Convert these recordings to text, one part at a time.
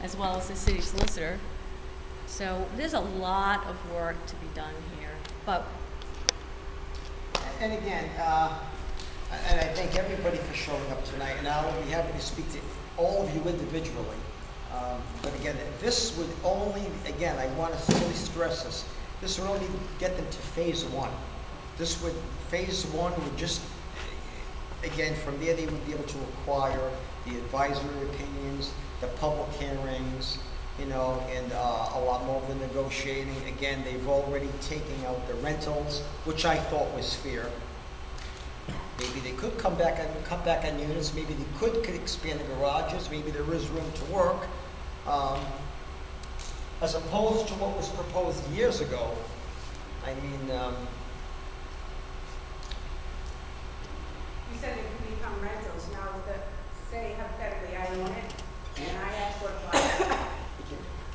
as well as the city solicitor. So there's a lot of work to be done here, but. And again, and I thank everybody for showing up tonight, and I'll be happy to speak to all of you individually. But again, this would only, again, I want to really stress this would only get them to phase one. Phase one would just, again, from there they would be able to acquire the advisory opinions, the public hearings, you know, and a lot more of the negotiating. Again, they've already taken out the rentals, which I thought was fair. Maybe they could come back on units. Maybe they could expand the garages. Maybe there is room to work. As opposed to what was proposed years ago. I mean, you said it could become rentals. Now, say hypothetically, I own it, and I ask for a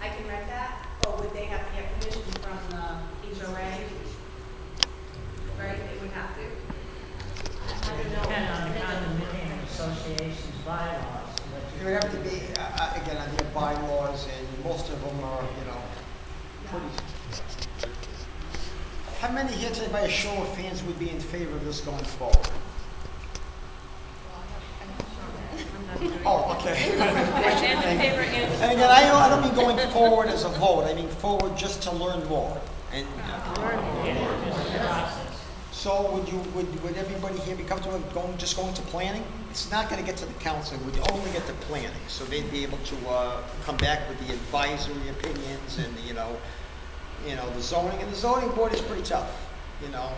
I can rent that, or would they have to get permission from the HOA? Right, they would have to. I don't know. Depend on the condominium association's bylaws. it would have to be, again, on their bylaws, and most of them are, you know, pretty. How many here today, by a show of hands, would be in favor of this going forward? Oh, okay. And again, I don't mean going forward as a vote. I mean forward just to learn more. And so, would everybody here be comfortable with just going to planning? It's not going to get to the council. It would only get to planning. So they'd be able to come back with the advisory opinions and the zoning. And the zoning board is pretty tough. Well,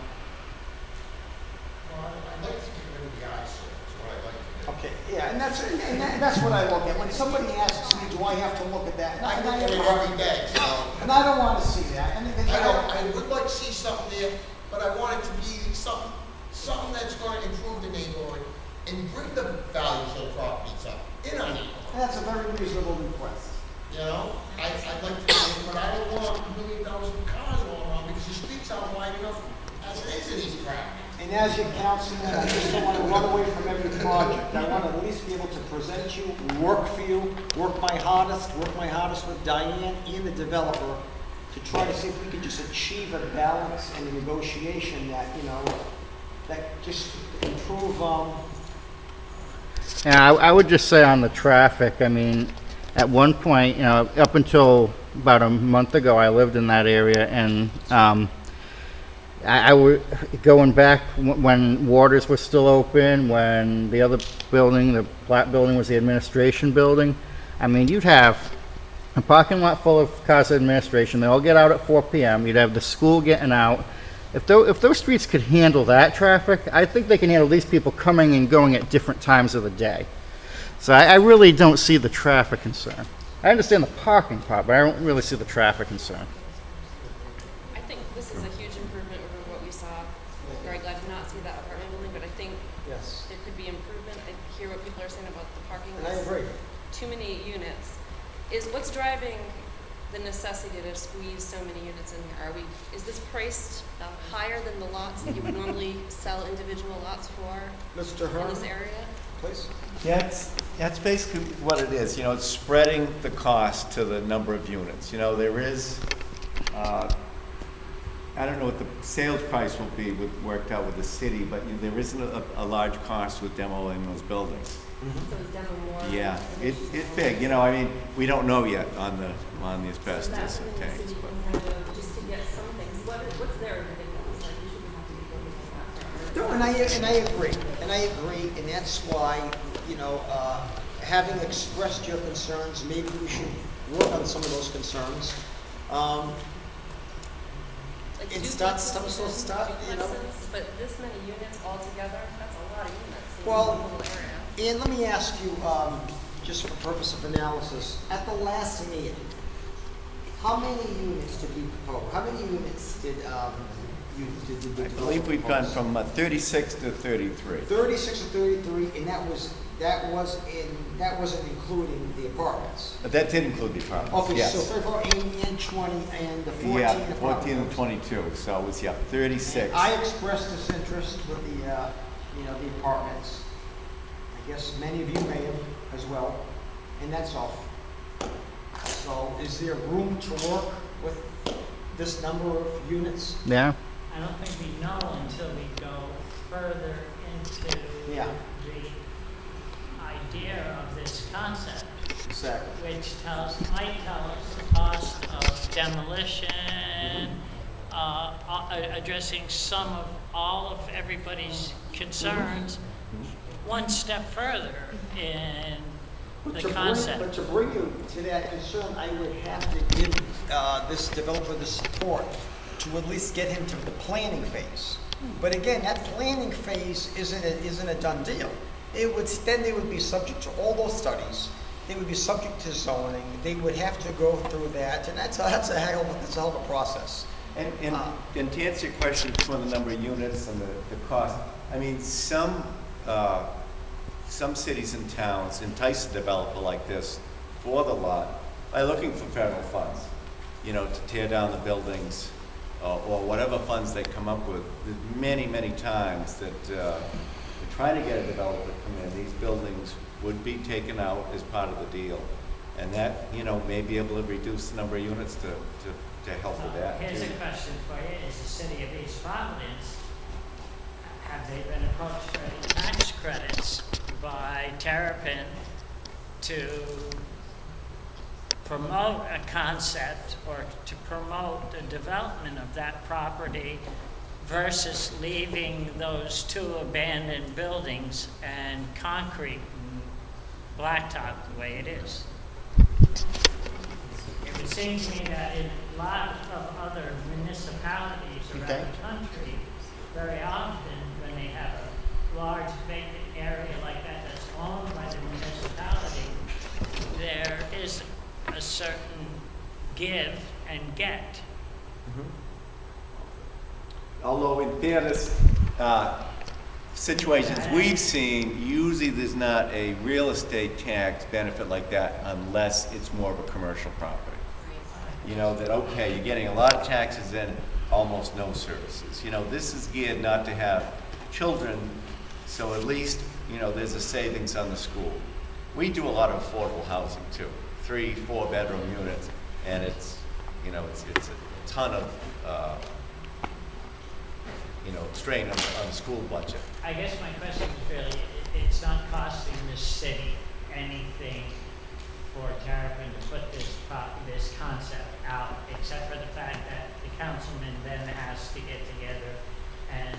I'd like to get rid of the eyesore. That's what I'd like to do. Okay, yeah, and that's what I look at. When somebody asks me, do I have to look at that? I look at it every day, so. And I don't want to see that. I would like to see something there, but I want it to be something that's going to improve the neighborhood and bring the values of the properties up in our neighborhood. That's a very reasonable request. You know, I'd like to see it, but I don't want $1 million cars all around because the streets aren't wide enough as it is in these crowds. And as your councilman, I just don't want to run away from every project. I want to at least be able to present you, work for you, work my hardest with Diane and the developer to try to see if we can just achieve a balance and a negotiation that, that just improve. Yeah, I would just say on the traffic, I mean, at one point, up until about a month ago, I lived in that area, and I would, going back when Watters was still open, when the other building, the Platt building, was the administration building. I mean, you'd have a parking lot full of cars of administration. They all get out at 4 p.m. You'd have the school getting out. If those streets could handle that traffic, I think they can handle these people coming and going at different times of the day. So I really don't see the traffic concern. I understand the parking part, but I don't really see the traffic concern. I think this is a huge improvement over what we saw. Very glad to not see that apartment building, but I think Yes. there could be improvement. I hear what people are saying about the parking. And I agree. Too many units. Is what's driving the necessity to squeeze so many units in here? Is this priced higher than the lots that you would normally sell individual lots for Mr. in this Hearn, area? please. Yeah, that's basically what it is. It's spreading the cost to the number of units. There is, I don't know what the sales price will be worked out with the city, but there isn't a large cost with demoing those buildings. So is demo more? Yeah, it's big. I mean, we don't know yet on the asbestos That's when the tanks. city can kind of just to get some things. What's there ridiculous? Like you shouldn't have to be building like that. No, and I agree, and that's why, having expressed your concerns, maybe we should work on some of those concerns. Like And duplexes, start, duplexes, but this many units all together, that's a lot of units in Well, one little area. And let me ask you, just for purpose of analysis, at the last meeting, how many units did we propose? How many units did I believe we've gone from 36 to 33. 36 to 33, and that wasn't including the apartments. But that did include the apartments. Okay, yes. so 34 and 20 and the 14 Yeah, apartments. 14 and 22. So it was 36. I expressed this interest with the apartments. I guess many of you may have as well, and that's all. So is there room to work with this number of units? Yeah? I don't think we know until we go further into Yeah. the idea of this concept, Exactly. which might tell us the cost of demolition, addressing all of everybody's concerns, one step further in the concept. But to bring you to that concern, I would have to give this developer the support to at least get him to the planning phase. But again, that planning phase isn't a done deal. Then they would be subject to all those studies. They would be subject to zoning. They would have to go through that, and that's a hell of a process. And to answer your question for the number of units and the cost, I mean, some cities and towns entice a developer like this for the lot by looking for federal funds, to tear down the buildings, or whatever funds they come up with. There's many times that we're trying to get a developer to come in. These buildings would be taken out as part of the deal. And that, may be able to reduce the number of units to help with that. Here's too. a question for you. Is the city of East Providence, have they been approached for any tax credits by Terrapin to promote a concept or to promote the development of that property versus leaving those two abandoned buildings and concrete and blacktop the way it is? It would seem to me that in a lot of other municipalities around the country, very often when they have a large vacant area like that that's owned by the municipality, there is a certain give and get. Although in fairness, situations we've seen, usually there's not a real estate tax benefit like that unless it's more of a commercial property. That, okay, you're getting a lot of taxes and almost no services. This is geared not to have children, so at least, there's a savings on the school. We do a lot of affordable housing too, 3-4 bedroom units, and it's a ton of, strain on the school budget. I guess my question is really, it's not costing the city anything for Terrapin to put this concept out, except for the fact that the councilman then has to get together and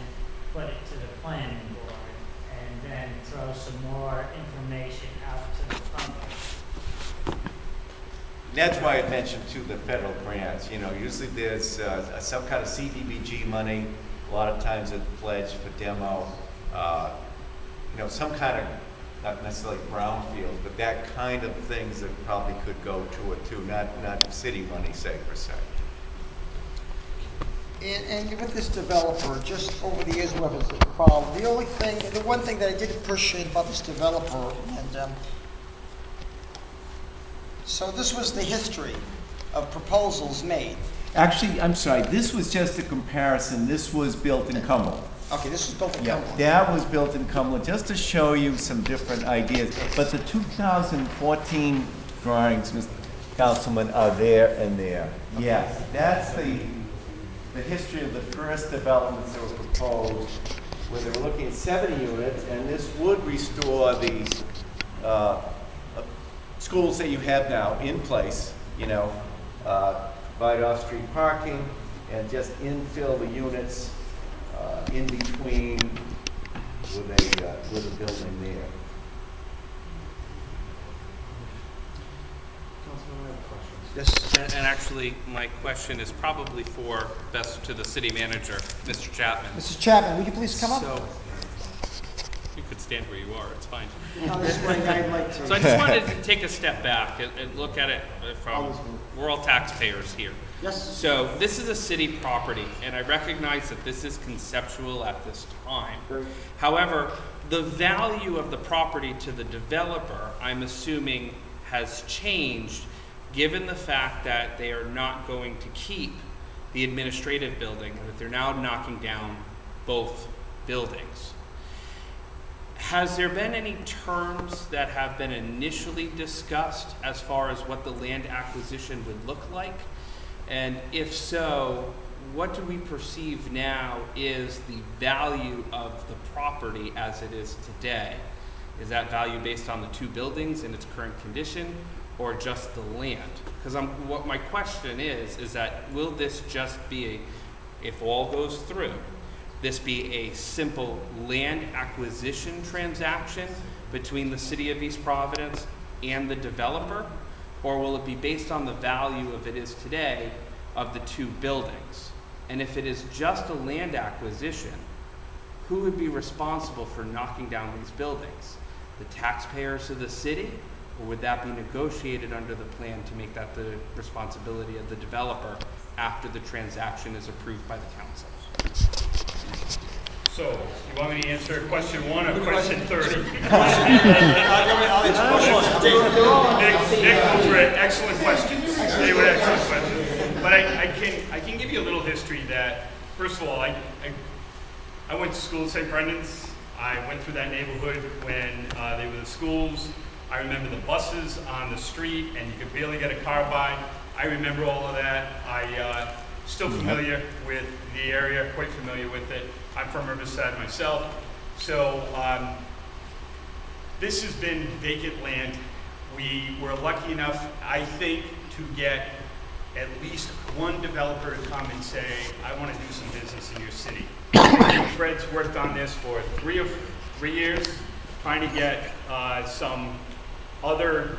put it to the planning board and then throw some more information out to the public. That's why I mentioned too the federal grants. Usually there's some kind of CDBG money. A lot of times it's pledged for demo. Some kind of, not necessarily brownfield, but that kind of things that probably could go to it too. Not city money, say per se. And with this developer, just over the years, what has evolved, the one thing that I did appreciate about this developer, and so this was the history of proposals made. Actually, I'm sorry, this was just a comparison. This was built in Cumberland. Okay, this was built in Yeah, Cumberland. that was built in Cumberland, just to show you some different ideas. But the 2014 drawings, Mr. Councilman, are there and there. Yes, that's the history of the first developments that were proposed, where they were looking at 70 units, and this would restore these schools that you have now in place, provide off-street parking, and just infill the units in between with a building there. Yes. And actually, my question is probably best to the city manager, Mr. Chapman. Mr. Chapman, would you please come up? So, you could stand where you are, it's fine. No, this way I'd like to. So I just wanted to take a step back and look at it from, we're all taxpayers here. Yes. So this is a city property, and I recognize that this is conceptual at this time. However, the value of the property to the developer, I'm assuming, has changed given the fact that they are not going to keep the administrative building, that they're now knocking down both buildings. Has there been any terms that have been initially discussed as far as what the land acquisition would look like? And if so, what do we perceive now is the value of the property as it is today? Is that value based on the two buildings in its current condition, or just the land? Because what my question is that will this just be, if all goes through, this be a simple land acquisition transaction between the city of East Providence and the developer? Or will it be based on the value of it is today of the two buildings? And if it is just a land acquisition, who would be responsible for knocking down these buildings? The taxpayers of the city? Or would that be negotiated under the plan to make that the responsibility of the developer after the transaction is approved by the council? So, you want me to answer question 1 or question 30? Nick over it. Excellent questions. They were excellent questions. But I can give you a little history that, first of all, I went to school at St. Brendan's. I went through that neighborhood when they were the schools. I remember the buses on the street, and you could barely get a car by. I remember all of that. I still familiar with the area, quite familiar with it. I'm from Riverside myself. So this has been vacant land. We were lucky enough, I think, to get at least one developer to come and say, I want to do some business in your city. Fred's worked on this for 3 years, trying to get some other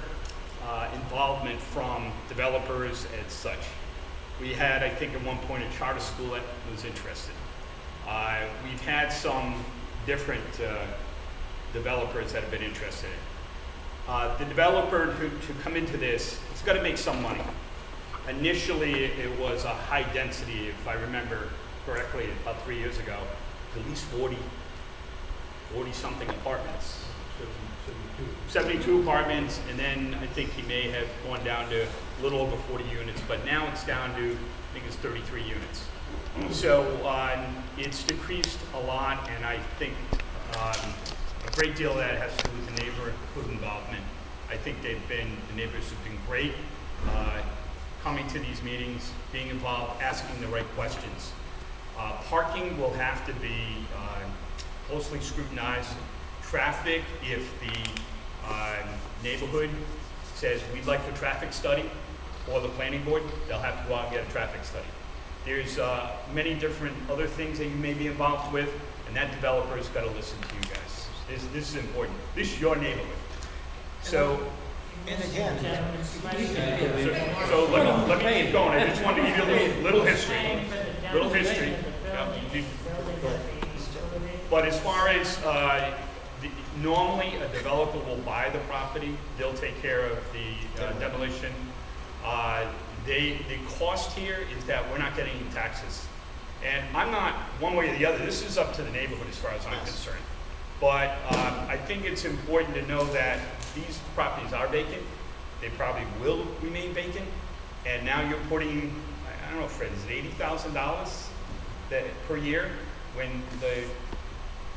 involvement from developers and such. We had, I think, at one point a charter school that was interested. We've had some different developers that have been interested in. The developer to come into this, it's got to make some money. Initially, it was a high density, if I remember correctly, about 3 years ago, at least 40-something apartments. 72 apartments, and then I think he may have gone down to a little over 40 units, but now it's down to, I think it's 33 units. So it's decreased a lot, and I think a great deal of that has to do with the neighborhood involvement. I think the neighbors have been great, coming to these meetings, being involved, asking the right questions. Parking will have to be closely scrutinized. Traffic, if the neighborhood says we'd like the traffic study, or the planning board, they'll have to go out and get a traffic study. There's many different other things that you may be involved with, and that developer's got to listen to you guys. This is important. This is your neighborhood. So, And again, so let me keep going. I just wanted to give you a little history. Yeah. But as far as normally a developer will buy the property, they'll take care of the demolition. The cost here is that we're not getting any taxes. And I'm not one way or the other. This is up to the neighborhood as far as I'm concerned. But I think it's important to know that these properties are vacant. They probably will remain vacant. And now you're putting, I don't know, Fred, is it $80,000 per year when the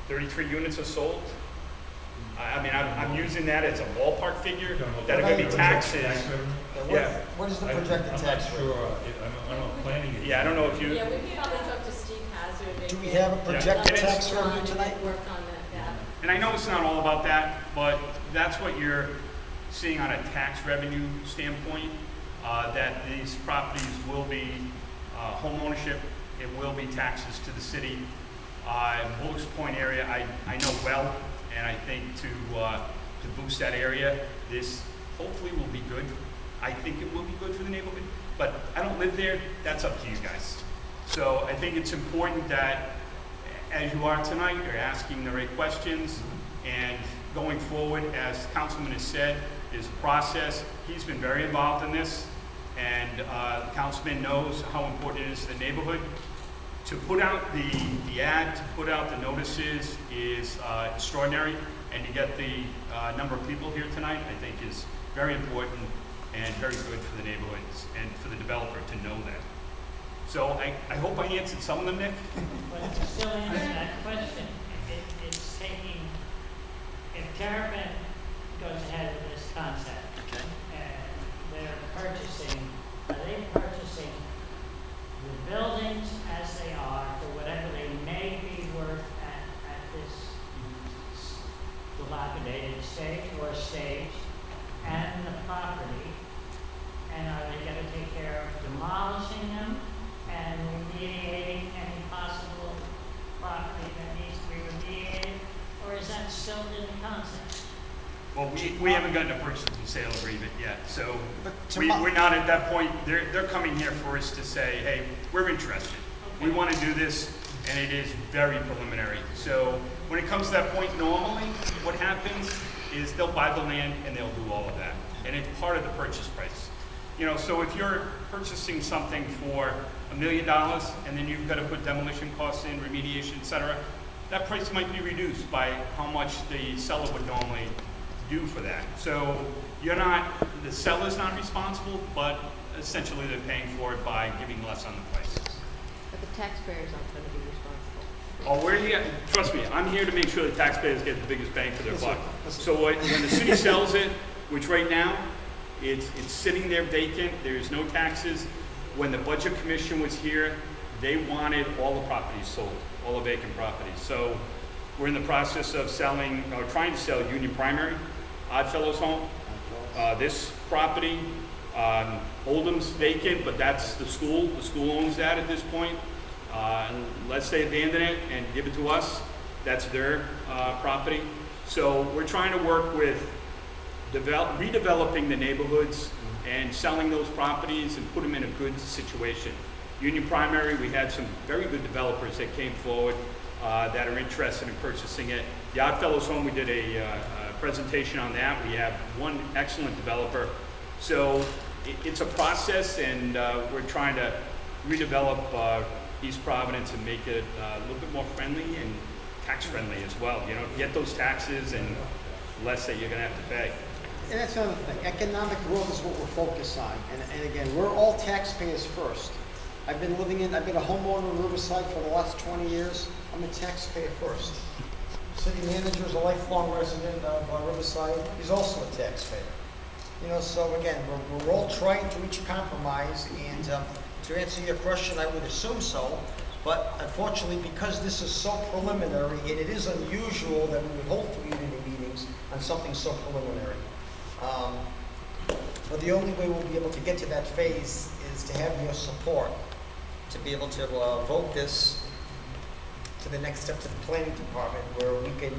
33 units are sold? I mean, I'm using that as a ballpark figure that are going to be taxes. Yeah. what is the projected tax rate? I'm not planning it. Yeah, I don't know if you. Yeah, we can probably talk to Steve Hazard. Do we have a projected Yeah. tax revenue tonight? Work on that, yeah. And I know it's not all about that, but that's what you're seeing on a tax revenue standpoint, that these properties will be home ownership, it will be taxes to the city. Bullocks Point area, I know well, and I think to boost that area, this hopefully will be good. I think it will be good for the neighborhood, but I don't live there, that's up to you guys. So I think it's important that, as you are tonight, you're asking the right questions, and going forward, as Councilman has said, is a process. He's been very involved in this, and the Councilman knows how important it is to the neighborhood. To put out the ad, to put out the notices is extraordinary, and to get the number of people here tonight, I think is very important and very good for the neighborhoods and for the developer to know that. So I hope I answered some of them, Nick. But to still answer that question, it's taking if Terrapin goes ahead with this concept, Okay. and they're purchasing, are they purchasing the buildings as they are for whatever they may be worth at this dilapidated stage or stage, and the property, and are they gonna take care of demolishing them and remediating any possible property that needs to be remediated, or is that still in the concept? Well, we haven't gotten a purchase and sale agreement yet, so But to we're not at that point. They're coming here for us to say, hey, we're interested. We want to do this, and it is very preliminary. So when it comes to that point, normally what happens is they'll buy the land and they'll do all of that. And it's part of the purchase price. You know, so if you're purchasing something for $1 million and then you've got to put demolition costs in, remediation, et cetera, that price might be reduced by how much the seller would normally do for that. So the seller's not responsible, but essentially they're paying for it by giving less on the price. But the taxpayers aren't going to be responsible. Oh, we're here, trust me, I'm here to make sure the taxpayers get the biggest bang for their buck. So when the city sells it, which right now, it's sitting there vacant, there's no taxes. When the Budget Commission was here, they wanted all the properties sold, all the vacant properties. So we're in the process of selling, or trying to sell Union Primary, Oddfellows home. This property, Oldham's vacant, but that's the school. The school owns that at this point. Unless they abandon it and give it to us, that's their property. So we're trying to work with redeveloping the neighborhoods and selling those properties and put them in a good situation. Union Primary, we had some very good developers that came forward that are interested in purchasing it. The Oddfellows home, we did a presentation on that. We have one excellent developer. So it's a process, and we're trying to redevelop East Providence and make it a little bit more friendly and tax friendly as well. You know, get those taxes and less that you're gonna have to pay. And that's another thing. Economic growth is what we're focused on. And again, we're all taxpayers first. I've been a homeowner in Riverside for the last 20 years. I'm a taxpayer first. City manager is a lifelong resident of Riverside. He's also a taxpayer. You know, so again, we're all trying to reach a compromise. And to answer your question, I would assume so. But unfortunately, because this is so preliminary, and it is unusual that we would hold community meetings on something so preliminary. But the only way we'll be able to get to that phase is to have your support to be able to vote this to the next step to the planning department, where we can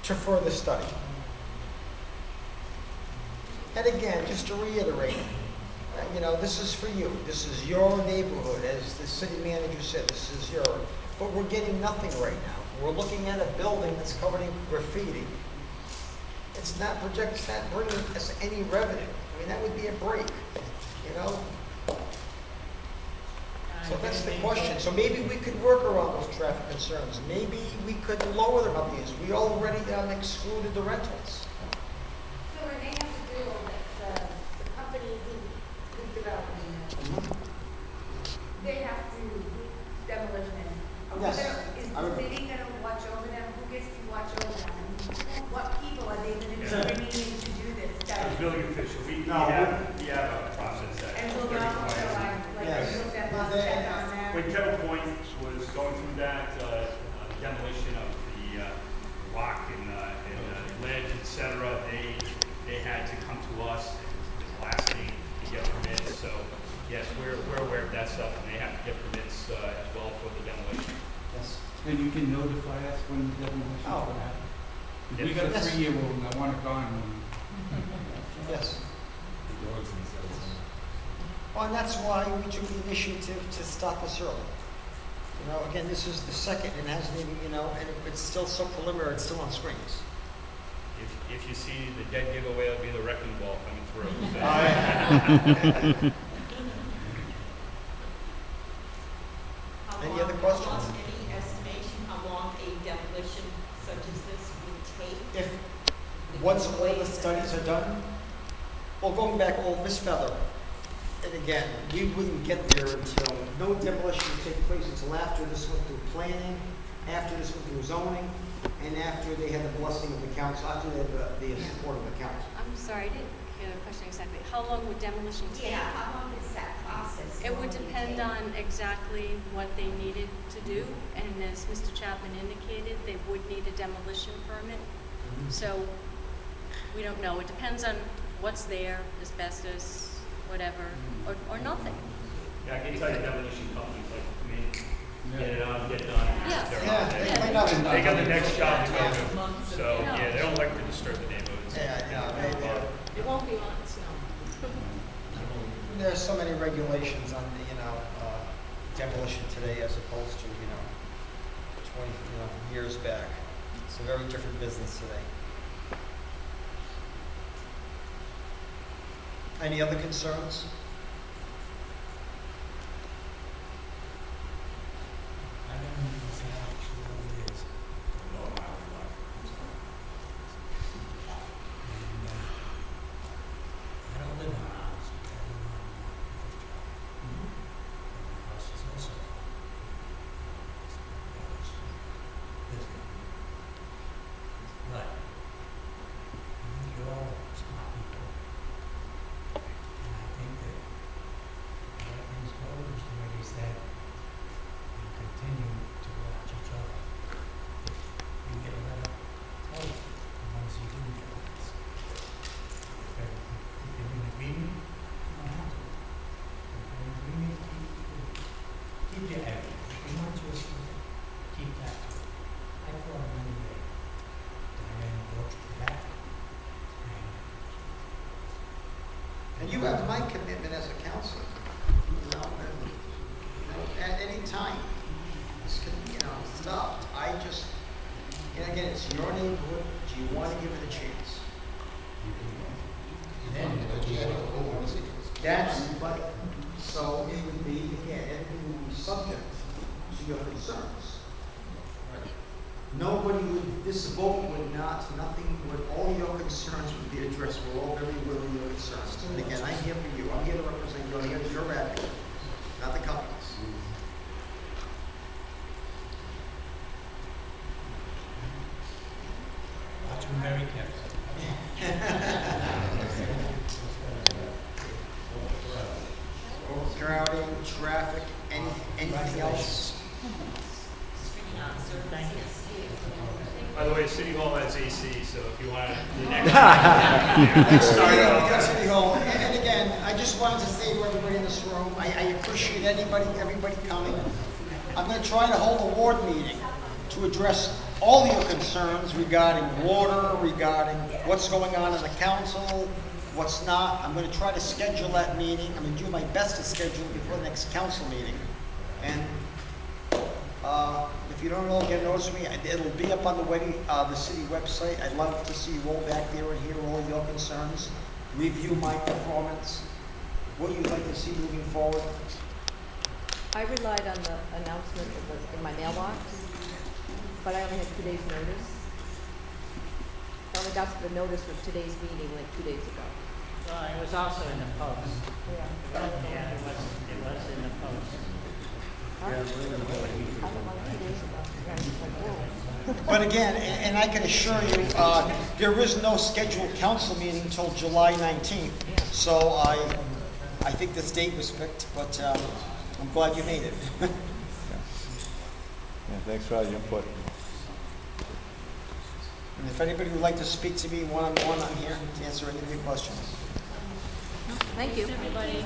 further study. And again, just to reiterate, you know, this is for you. This is your neighborhood, as the city manager said. This is your. But we're getting nothing right now. We're looking at a building that's covered in graffiti. It's not bringing us any revenue. I mean, that would be a break, you know? So that's the question. So maybe we could work around those traffic concerns. Maybe we could lower them up these. We already excluded the rentals. So when they have to do the company who's developing it, they have to demolition. Yes. Is the city gonna watch over them? Who gets to watch over them? And what people are they gonna be bringing in to do this? As building official, we have a process that. And we'll know, so Yes. I looked at last check on that. When Kettle Point was going through that demolition of the rock and ledge, et cetera, they had to come to us and blasting to get permits. So yes, we're aware of that stuff, and they have to get permits as well for the demolition. Yes. And you can notify us when the demolition is going to happen. If we got a 3-year-old and I want it gone. Yes. Well, and that's why we took the initiative to stop us early. You know, again, this is the second, and hasn't even, you know, and it's still so preliminary, it's still on screens. If you see the dead giveaway, it'll be the wrecking ball coming through. Any other questions? Any estimation how long a demolition such as this would take? Once all the studies are done, well, going back, Miss Feather, and again, we wouldn't get there until, no demolition would take place until after this went through planning, after this went through zoning, and after they had the blessing of the council, after they had the support of the council. I'm sorry, I didn't hear the question exactly. How long would demolition take? Yeah, how long is that process? It would depend on exactly what they needed to do, and as Mr. Chapman indicated, they would need a demolition permit. So, we don't know. It depends on what's there, asbestos, whatever, or nothing. Yeah, I can tell you demolition companies like, I mean, get it on, get it done. Yeah. They're Yeah, on they it. might not be They got the next job to go to. Months of- So, yeah, they don't like to disturb the neighborhoods. Yeah, It won't be lots, no. there's so many regulations on the, demolition today as opposed to, 20, years back. It's a very different business today. Any other concerns? I don't understand what it is. And, I don't live in a house, but I live on a job. The house is also. But, you're all smart people. And I think that let things go, as the lady said, and continue to watch each other. If you get a letter, tell us, the ones you do get letters. If you're in agreement, you don't have to. If you're in agreement, keep your act. If you want to, keep that. I thought many days. Diana works for that. And you have my commitment as a counselor, at any time, this can, stopped. I just, and again, it's your neighborhood, do you want to give it a chance? That's, but, so it would be, again, everything would be subject to your concerns. Nobody would, this vote would not, nothing would, all your concerns would be addressed. We're all very aware of your concerns. And again, I'm here for you. I'm here to represent you. I'm here as your advocate, not the companies. Watch them very carefully. Overcrowding, traffic, anything else? By the way, City Hall has AC, so if you want the next start off. City Hall. And again, I just wanted to say to everybody in this room, I appreciate everybody coming. I'm going to try to hold a ward meeting to address all your concerns regarding water, regarding what's going on in the council, what's not. I'm going to try to schedule that meeting. I'm going to do my best to schedule it before the next council meeting. And if you don't all get notice of me, it'll be up on the city website. I'd love to see you all back there and hear all your concerns, review my performance, what you'd like to see moving forward. I relied on the announcement in my mailbox, but I only had 2 days' notice. I only got the notice for today's meeting like 2 days ago. Well, it was also in the post. Yeah. Yeah, it was in the post. I don't like 2 days ago. Yeah, I was like, whoa. But again, and I can assure you, there is no scheduled council meeting until July 19th. So I think this date was picked, but I'm glad you made it. Yeah, thanks for all your input. And if anybody would like to speak to me one-on-one, I'm here to answer any of your questions. Thank you. Everybody.